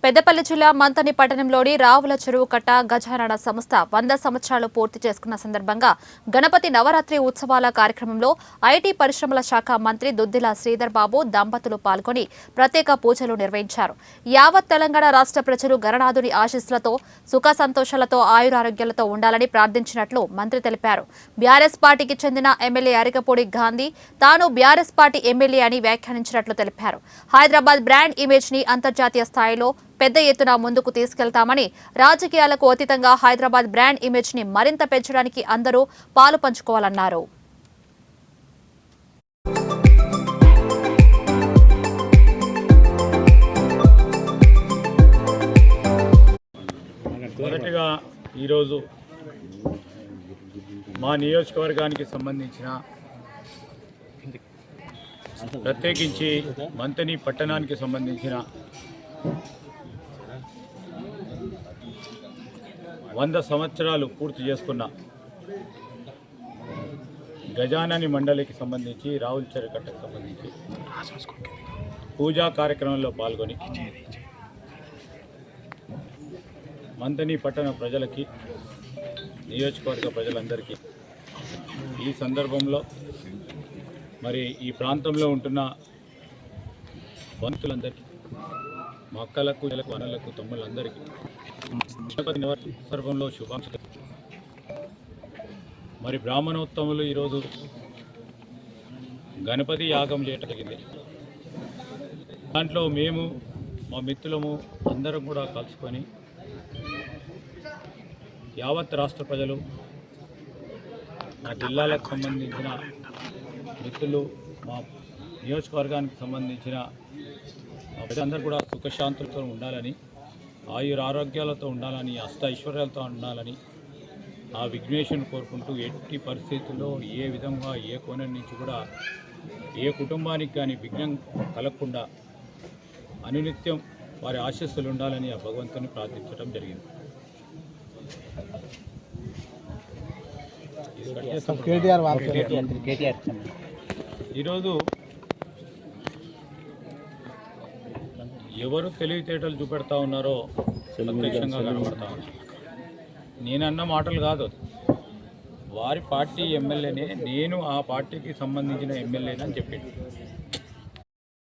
పెద్దపల్లి జిల్లా మంతని పట్టణంలోని రావుల చెరువు కట్ట గజానన సంస్థ 100 సంవత్సరాలు పూర్తి చేసుకున్న సందర్భంగా గణపతి నవరాత్రి ఉత్సవాల కార్యక్రమంలో ఐటీ పరిశ్రమల శాఖ మంత్రి దుద్దిల శ్రీధర్ బాబు దంపతులు పాల్గొని ప్రత్యేక పూజలు నిర్వహించారు. యావత్ తెలంగాణ రాష్ట్ర ప్రజలు గణనాథుని ఆశీస్సులతో సుఖ సంతోషాలతో ఆయురారోగ్యాలతో ఉండాలని ప్రార్థించినట్లు మంత్రి తెలిపారు. బీఆర్ఎస్ పార్టీకి చెందిన ఎమ్మెల్యే అరికపూడి గాంధీ తాను బీఆర్ఎస్ పార్టీ ఎమ్మెల్యే అని వ్యాఖ్యానించినట్లు తెలిపారు. హైదరాబాద్ బ్రాండ్ ఇమేజ్ ని అంతర్జాతీయ స్థాయిలో పెద్ద ఎత్తున ముందుకు తీసుకెళ్తామని, రాజకీయాలకు అతీతంగా హైదరాబాద్ బ్రాండ్ ఇమేజ్ ని మరింత పెంచడానికి అందరూ పాలు పంచుకోవాలన్నారు. మొదటిగా ఈరోజు మా నియోజకవర్గానికి సంబంధించిన ప్రత్యేకించి మంతని పట్టణానికి సంబంధించిన 100 సంవత్సరాలు పూర్తి చేసుకున్న గజానని మండలికి సంబంధించి రావుల చెరువు కట్టకు సంబంధించి పూజా కార్యక్రమంలో పాల్గొని మంతని పట్టణ ప్రజలకి, నియోజకవర్గ ప్రజలందరికీ ఈ సందర్భంలో మరి ఈ ప్రాంతంలో ఉంటున్న బంధువులందరికీ, మా అక్కలకు, అన్నలకు, తమ్ముళ్ళందరికీ గణపతి నవరాత్రి సందర్భంలో శుభాకాంక్షలు. మరి బ్రాహ్మణోత్తములు ఈరోజు గణపతి యాగం చేయటం జరిగింది. దాంట్లో మేము మా మిత్రులము అందరం కూడా కలుసుకొని యావత్ రాష్ట్ర ప్రజలు, మా జిల్లాలకు సంబంధించిన మిత్రులు, మా నియోజకవర్గానికి సంబంధించిన ప్రజలందరూ కూడా సుఖశాంతులతో ఉండాలని, ఆయురారోగ్యాలతో ఉండాలని, అష్ట ఐశ్వర్యాలతో ఉండాలని ఆ విఘ్నేశ్వరుని కోరుకుంటూ ఎట్టి పరిస్థితుల్లో ఏ విధంగా ఏ కోణం నుంచి కూడా ఏ కుటుంబానికి కానీ విఘ్నం కలగకుండా అనునిత్యం వారి ఆశీస్సులు ఉండాలని ఆ భగవంతుని ప్రార్థించడం జరిగింది. ఈరోజు ఎవరు తెలివితేటలు చూపెడతా ఉన్నారో ప్రత్యక్షంగా కనబడతా ఉన్నారు. నేనన్న మాటలు కాదు, వారి పార్టీ ఎమ్మెల్యేనే, నేను ఆ పార్టీకి సంబంధించిన ఎమ్మెల్యేనని చెప్పిండు.